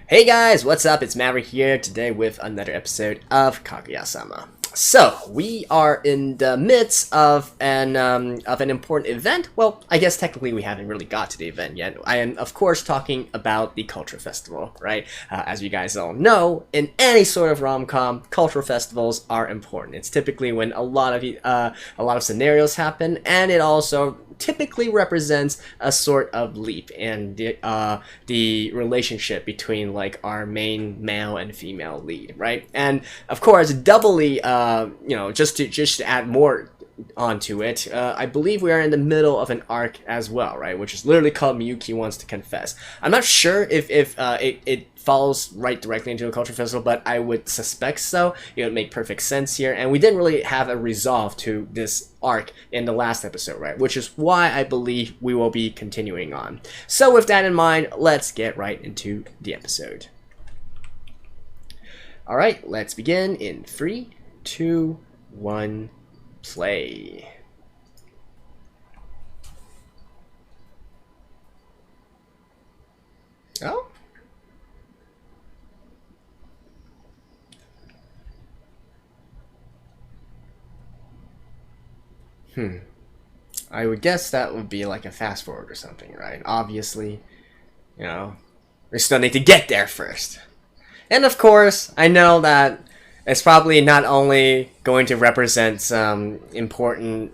Hey guys, what's up? It's Maverick here today with another episode of Kaguya-sama. So we are in the midst of an important event. Well, I guess technically we haven't really got to the event yet. I am of course talking about the culture festival, right? As you guys all know, in any sort of rom-com, cultural festivals are important. It's typically when a lot of scenarios happen, and it also typically represents a sort of leap in the relationship between like our main male and female lead, right? And of course, doubly, just to add more onto it, I believe we are in the middle of an arc as well, right? Which is literally called Miyuki Wants to Confess. I'm not sure if it falls right directly into a culture festival, but I would suspect so. It would make perfect sense here, and we didn't really have a resolve to this arc in the last episode, right? Which is why I believe we will be continuing on. So with that in mind, let's get right into the episode. Alright, let's begin in 3, 2, 1, play. Oh? I would guess that would be like a fast forward or something, right? Obviously, we still need to get there first. And of course, I know that it's probably not only going to represent some important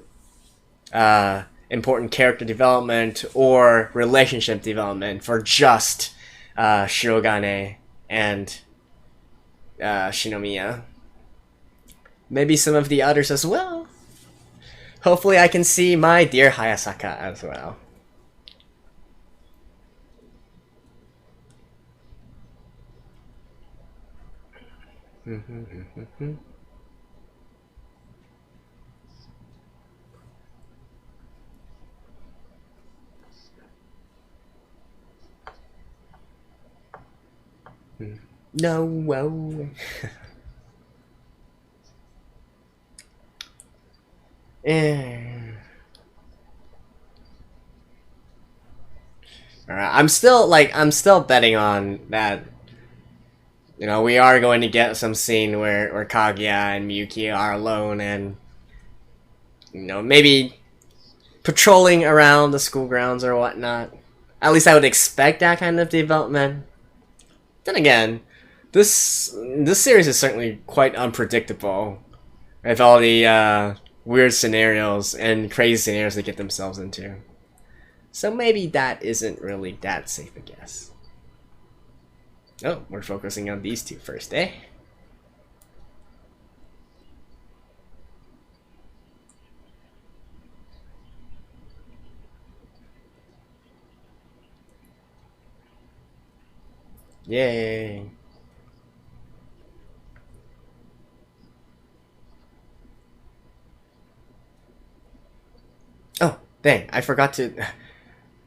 character development or relationship development for just Shirogane and Shinomiya. Maybe some of the others as well. Hopefully I can see my dear Hayasaka as well. No, well. Alright, I'm still betting on that. We are going to get some scene where Kaguya and Miyuki are alone and maybe patrolling around the school grounds or whatnot. At least I would expect that kind of development. Then again, this series is certainly quite unpredictable with all the weird scenarios and crazy scenarios they get themselves into. So maybe that isn't really that safe a guess. Oh, we're focusing on these two first, eh? Yay! Oh, dang, I forgot to...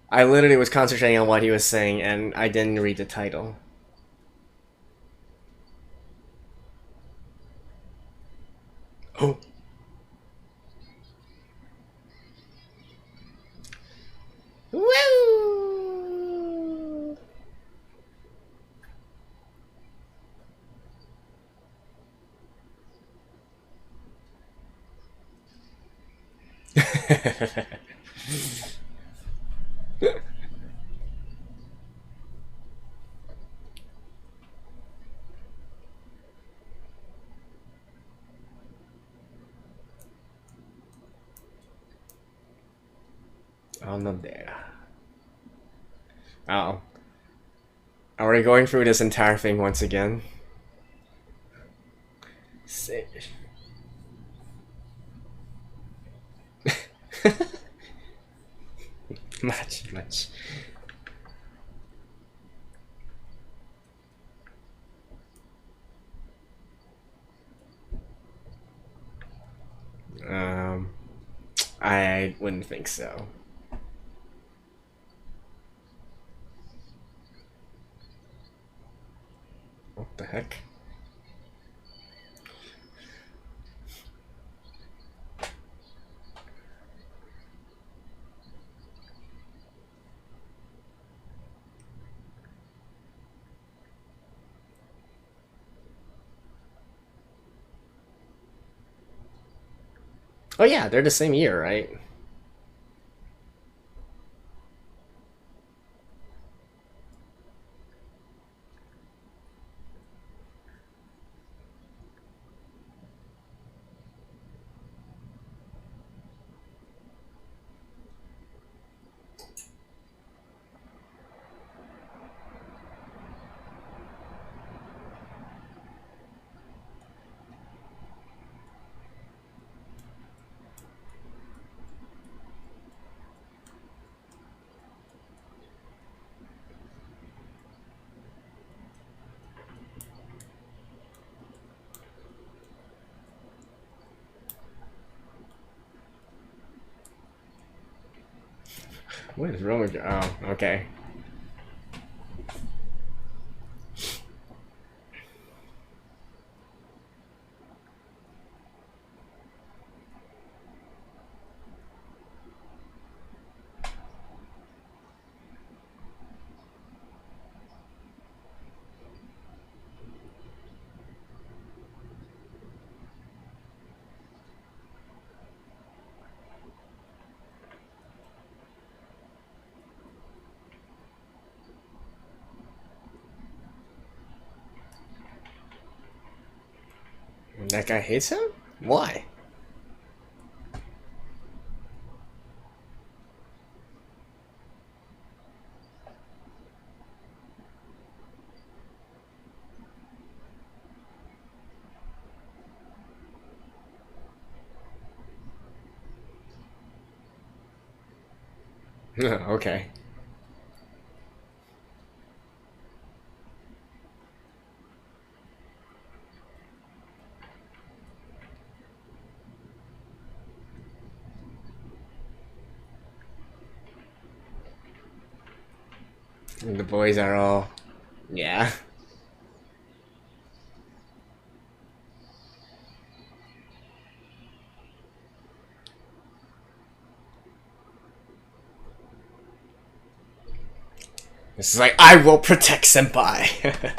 I literally was concentrating on what he was saying and I didn't read the title. Oh. Woo! Oh, no there. Oh. Are we going through this entire thing once again? Sick. much. I wouldn't think so. What the heck? Oh yeah, they're the same year, right? What is wrong with you? Oh, okay. That guy hates him? Why? Okay. And the boys are all, yeah. This is like, I will protect Senpai.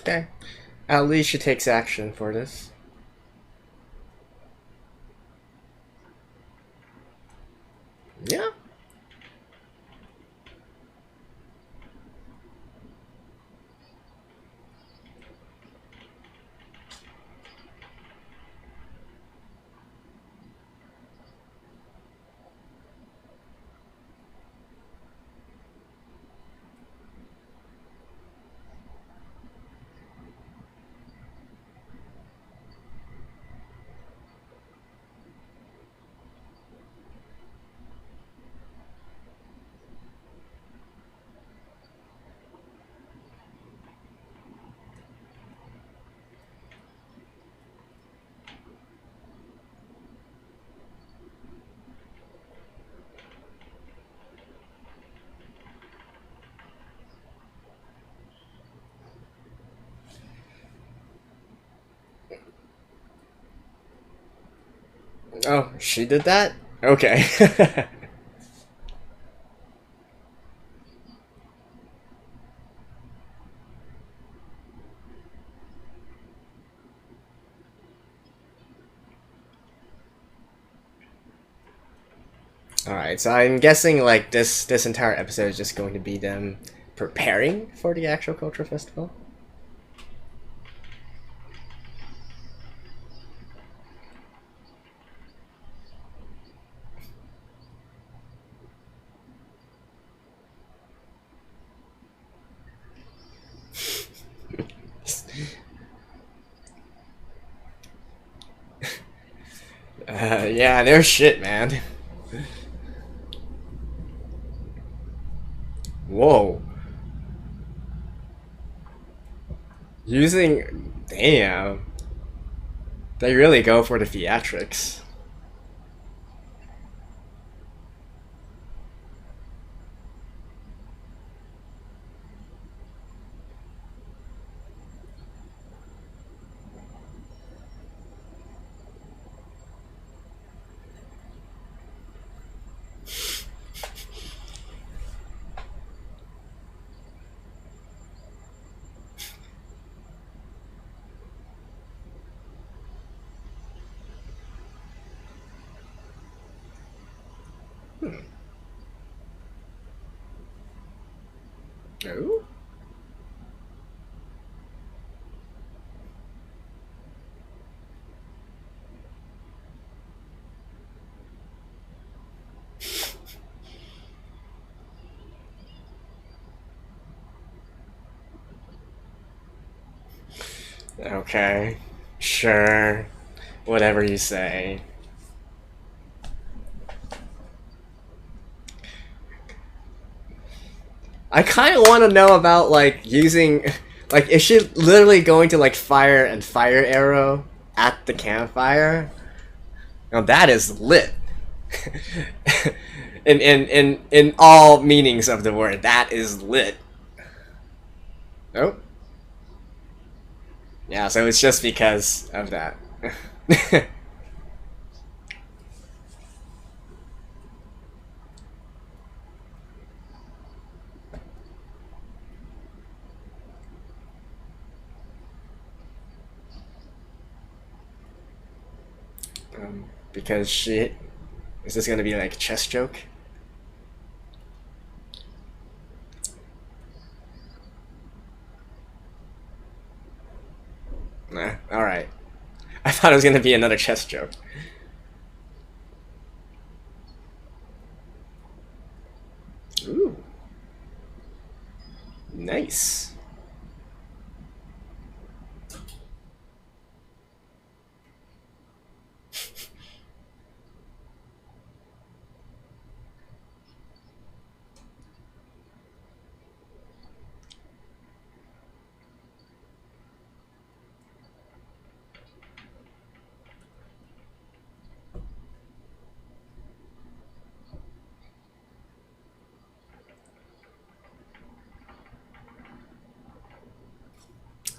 Okay. At least she takes action for this. Yeah. Oh, she did that? Okay. Alright, so I'm guessing like this entire episode is just going to be them preparing for the actual culture festival. Yeah, they're shit, man. Whoa. Using... Damn. They really go for the theatrics. Oh? Okay. Sure. Whatever you say. I kind of want to know about like using, like, is she literally going to like fire and fire arrow at the campfire? Now that is lit. In all meanings of the word, that is lit. Oh, yeah. So it's just because of that. Because she is this gonna be like a chess joke? Nah, all right. I thought it was gonna be another chess joke. Ooh, nice.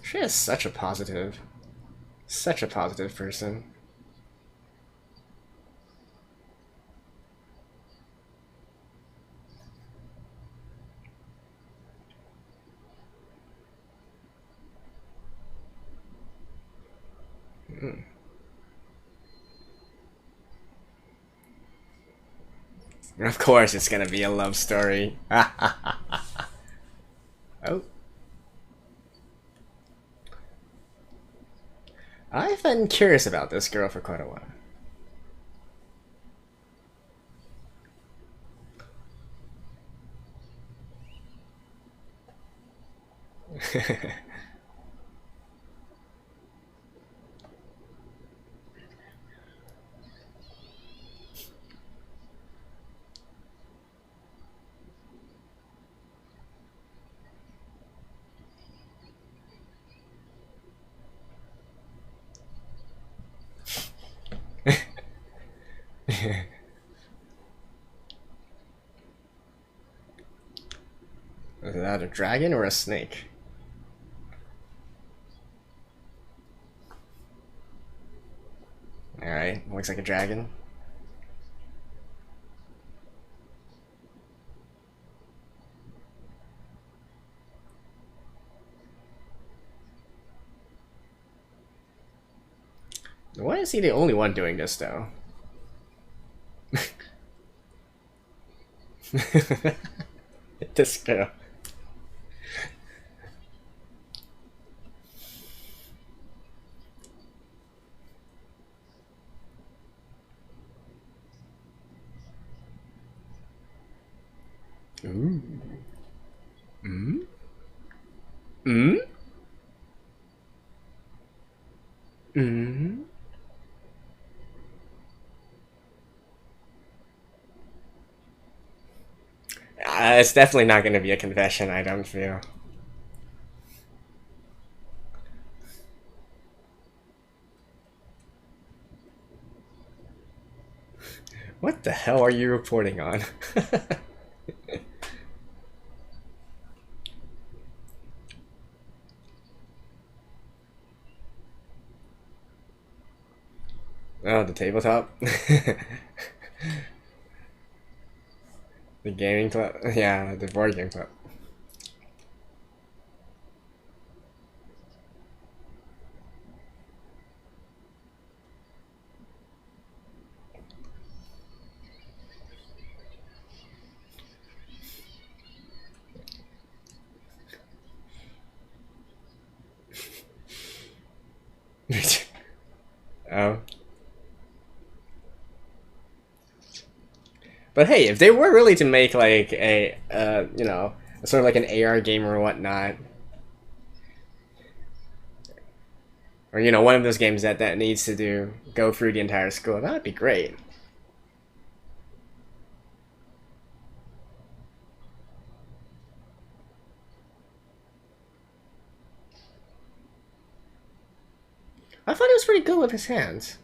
She is such a positive person. Of course, it's gonna be a love story. Oh, I've been curious about this girl for quite a while. Is that a dragon or a snake? Alright, looks like a dragon. Why is he the only one doing this, though? This girl. Ooh. Mm? Mm? Mm? It's definitely not going to be a confession, I don't feel. What the hell are you reporting on? Oh, the tabletop? The gaming club? Yeah, the board game club. Oh. But hey, if they were really to make like a, you know, sort of like an AR game or whatnot, or you know, one of those games that needs to go through the entire school, that'd be great. I thought he was pretty good with his hands.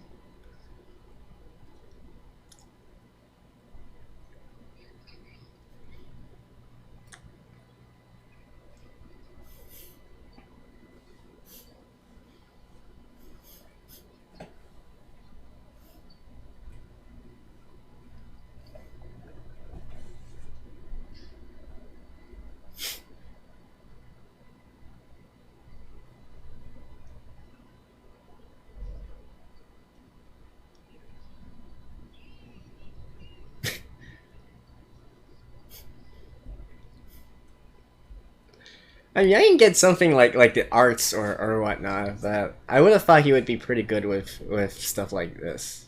I mean, I can get something like the arts or whatnot, but I would have thought he would be pretty good with stuff like this.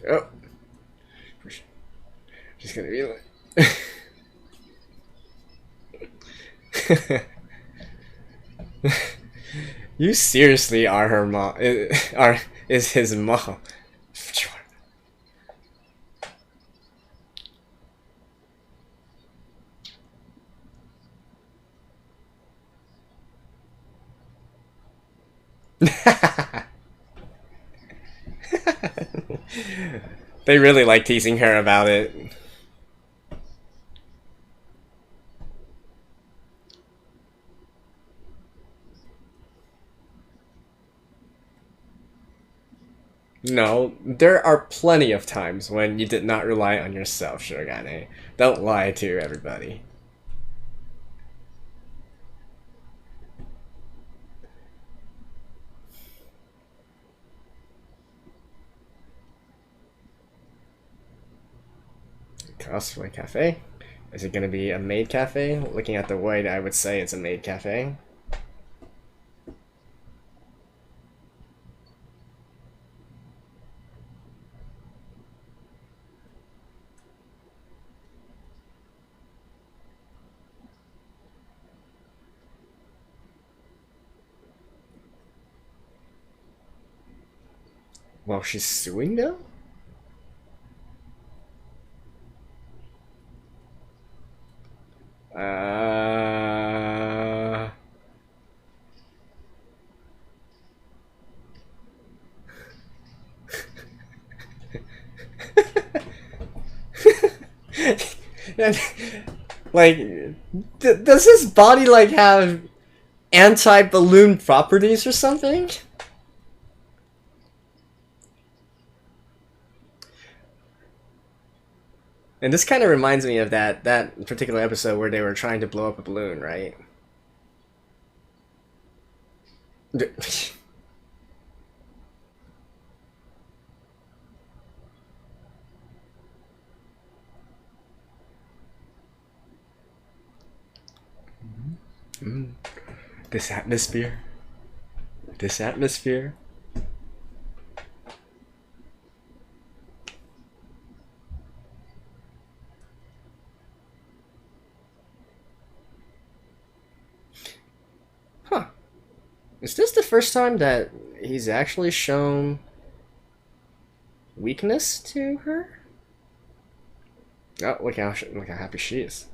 Oh, just gonna be like. You seriously are her mom? Is his mom? They really like teasing her about it. No, there are plenty of times when you did not rely on yourself, Shirogane. Don't lie to everybody. Cosplay cafe? Is it gonna be a maid cafe? Looking at the white, I would say it's a maid cafe. Well, she's suing though? Uh... like, does his body like have anti-balloon properties or something? And this kind of reminds me of that particular episode where they were trying to blow up a balloon, right? Mm. This atmosphere. This atmosphere. Huh. Is this the first time that he's actually shown weakness to her? Oh, look how happy she is.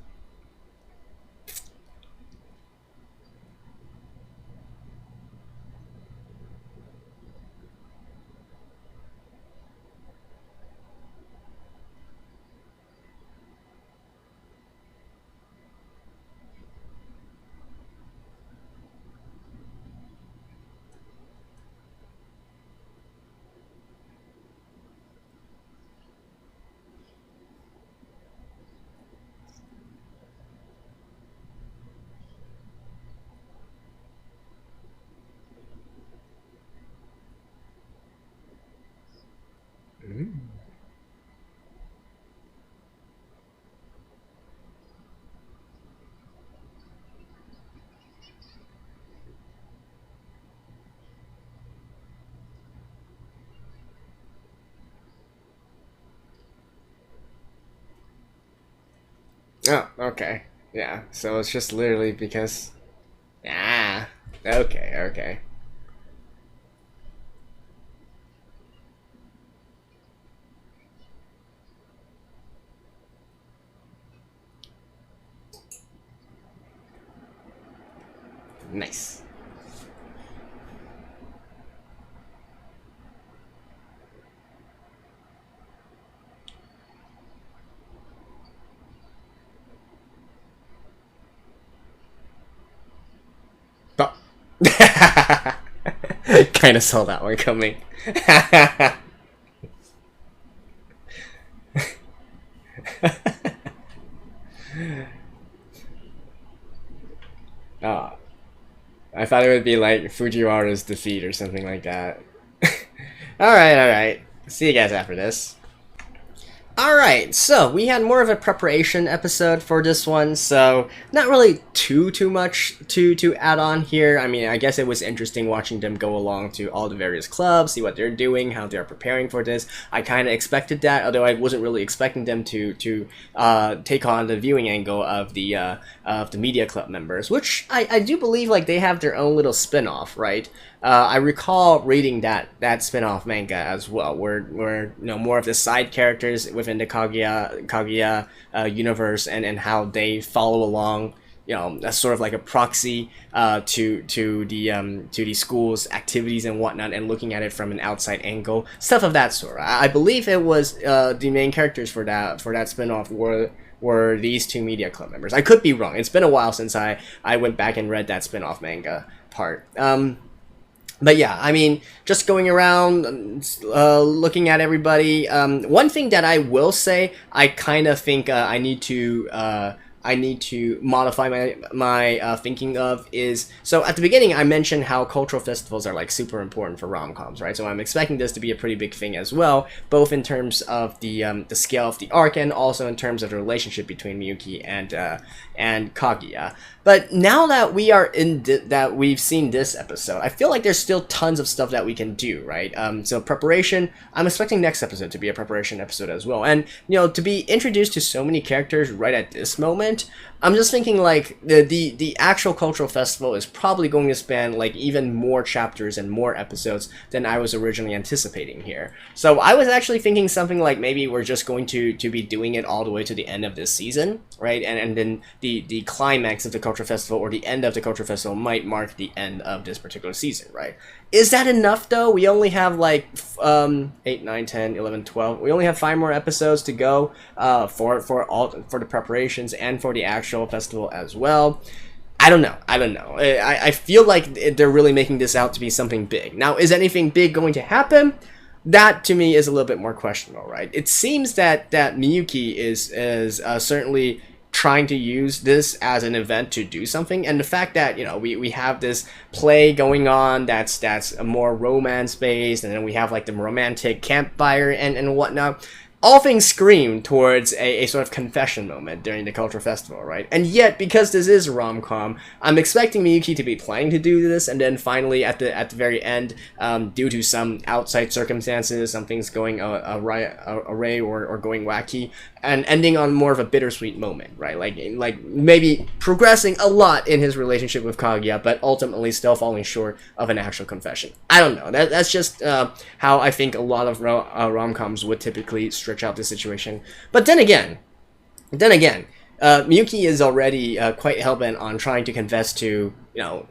Mm. Oh, okay. Yeah, so it's just literally because... Ah, okay, okay. Nice. Oh. Kind of saw that one coming. Ah, I thought it would be like Fujiwara's defeat or something like that. Alright, alright. See you guys after this. Alright, so we had more of a preparation episode for this one, so not really too much to add on here. I mean, I guess it was interesting watching them go along to all the various clubs, see what they're doing, how they're preparing for this. I kind of expected that, although I wasn't really expecting them to take on the viewing angle of the media club members, which I do believe like they have their own little spin-off, right? I recall reading that spin-off manga as well, where you know more of the side characters within the Kaguya universe and how they follow along, you know, as sort of like a proxy to the school's activities and whatnot, and looking at it from an outside angle, stuff of that sort. I believe it was the main characters for that spin-off were these two media club members. I could be wrong. It's been a while since I went back and read that spin-off manga part. But yeah, I mean, just going around, looking at everybody. One thing that I will say, I kind of think I need to modify my thinking of is, so at the beginning I mentioned how cultural festivals are like super important for rom-coms, right? So I'm expecting this to be a pretty big thing as well, both in terms of the scale of the arc and also in terms of the relationship between Miyuki and Kaguya. But now that we are that we've seen this episode, I feel like there's still tons of stuff that we can do, right? So preparation, I'm expecting next episode to be a preparation episode as well, and you know, to be introduced to so many characters right at this moment. moment. I'm just thinking like the actual cultural festival is probably going to span like even more chapters and more episodes than I was originally anticipating here. So I was actually thinking something like maybe we're just going to be doing it all the way to the end of this season, right? And then the climax of the cultural festival or the end of the cultural festival might mark the end of this particular season, right? Is that enough though? We only have like 8, 9, 10, 11, 12. We only have 5 more episodes to go for the preparations and for the actual festival as well. I don't know. I feel like they're really making this out to be something big. Now, is anything big going to happen? That to me is a little bit more questionable, right? It seems that Miyuki is certainly trying to use this as an event to do something, and the fact that, you know, we have this play going on that's a more romance based, and then we have like the romantic campfire and whatnot. All things scream towards a sort of confession moment during the cultural festival, right? And yet, because this is a rom-com, I'm expecting Miyuki to be planning to do this, and then finally at the very end, due to some outside circumstances, something's going array or going wacky, and ending on more of a bittersweet moment, right? Like maybe progressing a lot in his relationship with Kaguya, but ultimately still falling short of an actual confession. I don't know. That's just how I think a lot of rom-coms would typically stretch out the situation. But then again, Miyuki is already quite hellbent on trying to confess to, you know,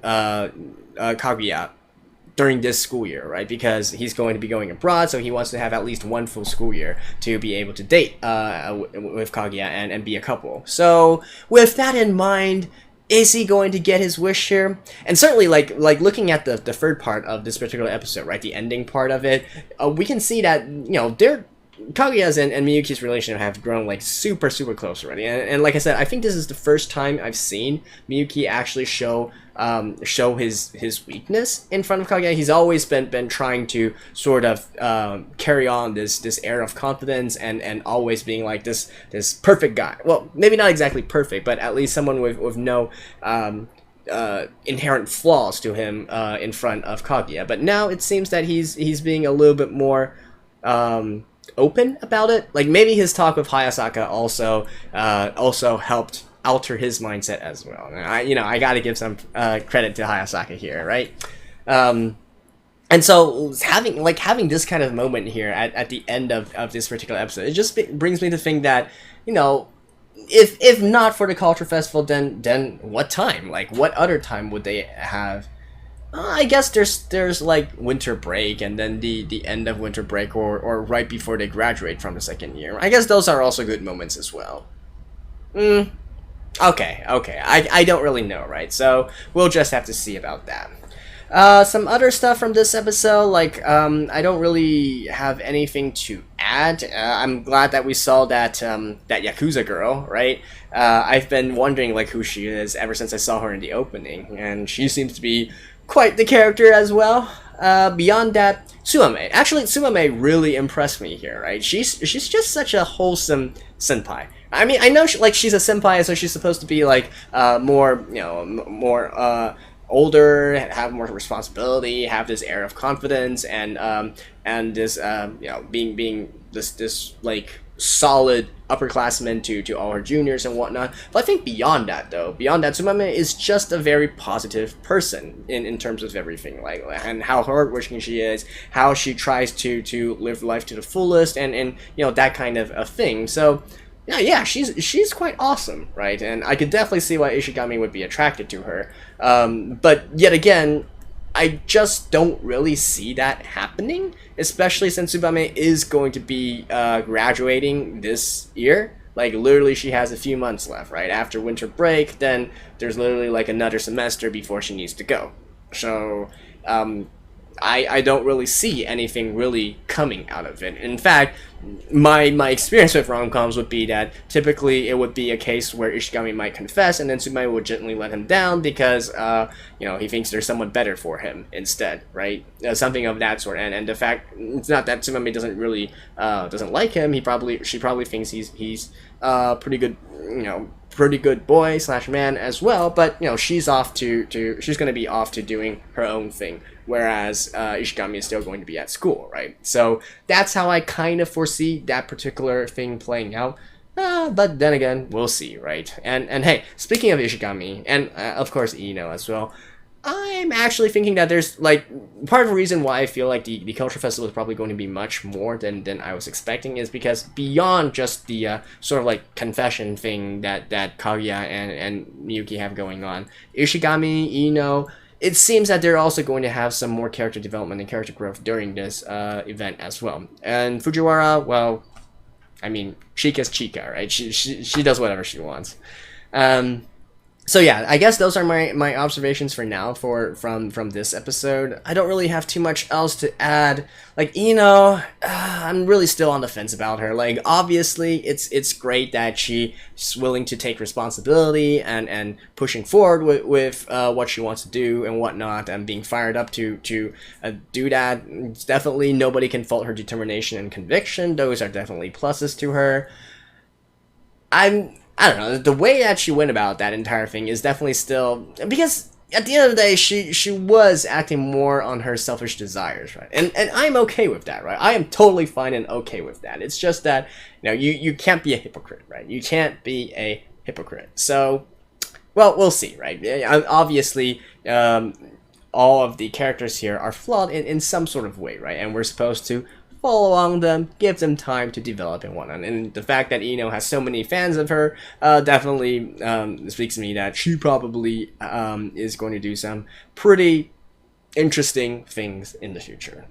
Kaguya during this school year, right? Because he's going to be going abroad, so he wants to have at least one full school year to be able to date with Kaguya and be a couple. So with that in mind, is he going to get his wish here? And certainly, like looking at the third part of this particular episode, right, the ending part of it, we can see that, you know, Kaguya's and Miyuki's relationship have grown like super close already, and like I said, I think this is the first time I've seen Miyuki actually show his weakness in front of Kaguya. He's always been trying to sort of carry on this air of confidence and always being like this perfect guy. Well, maybe not exactly perfect, but at least someone with no inherent flaws to him in front of Kaguya. But now it seems that he's being a little bit more open about it. Like maybe his talk with Hayasaka also helped alter his mindset as well. I gotta give some credit to Hayasaka here, right? And so having this kind of moment here at the end of this particular episode, it just brings me to think that, you know, if not for the culture festival, then what time? Like what other time would they have? I guess there's like winter break, and then the end of winter break, or right before they graduate from the second year. I guess those are also good moments as well. Okay. I don't really know, right? So we'll just have to see about that. Some other stuff from this episode, like I don't really have anything to add. I'm glad that we saw that Yakuza girl, right? I've been wondering like who she is ever since I saw her in the opening, and she seems to be quite the character as well. Beyond that, Tsumame. Actually, Tsumame really impressed me here, right? She's just such a wholesome senpai. I mean, I know she's a senpai, so she's supposed to be like more older, have more responsibility, have this air of confidence, and this being this like solid upperclassman to all her juniors and whatnot. But I think beyond that, Tsumame is just a very positive person in terms of everything, like, and how hardworking she is, how she tries to live life to the fullest, and you know, that kind of a thing. So yeah, she's quite awesome, right? And I could definitely see why Ishigami would be attracted to her. But yet again, I just don't really see that happening, especially since Tsubame is going to be graduating this year. Like, literally, she has a few months left, right? After winter break, then there's literally like another semester before she needs to go. So I don't really see anything really coming out of it. In fact, my experience with rom-coms would be that typically it would be a case where Ishigami might confess, and then Tsumame would gently let him down because he thinks there's someone better for him instead, right? Something of that sort. And the fact, it's not that Tsumame doesn't really doesn't like him. She probably thinks he's pretty good boy / man as well, but she's going to be off to doing her own thing, whereas Ishigami is still going to be at school, right? So that's how I kind of foresee that particular thing playing out. But then again, we'll see, right? And hey, speaking of Ishigami, and of course Ino as well, I'm actually thinking that there's like part of the reason why I feel like the Culture Festival is probably going to be much more than I was expecting is because beyond just the sort of like confession thing that Kaguya and Miyuki have going on, Ishigami, Ino, it seems that they're also going to have some more character development and character growth during this event as well. And Fujiwara, well, I mean, Chica's Chica, right? She does whatever she wants. So yeah, I guess those are my observations for now from this episode. I don't really have too much else to add. Like, I'm really still on the fence about her. Like, obviously, it's great that she's willing to take responsibility and pushing forward with what she wants to do and whatnot, and being fired up to do that. It's definitely, nobody can fault her determination and conviction. Those are definitely pluses to her. I don't know, the way that she went about that entire thing is definitely still, because at the end of the day, she was acting more on her selfish desires, right? And I'm okay with that, right? I am totally fine and okay with that. It's just that, you can't be a hypocrite, right? You can't be a hypocrite. So, well, we'll see, right? Obviously, all of the characters here are flawed in some sort of way, right? And we're supposed to follow along them, give them time to develop and whatnot. And the fact that Ino has so many fans of her definitely speaks to me that she probably is going to do some pretty interesting things in the future.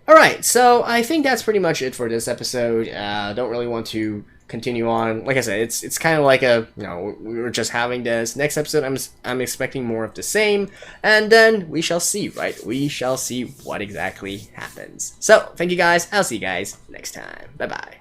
Alright, so I think that's pretty much it for this episode. Don't really want to continue on. Like I said, it's kind of like we were just having this. Next episode, I'm expecting more of the same, and then we shall see, right? We shall see what exactly happens. So, thank you guys. I'll see you guys next time. Bye-bye.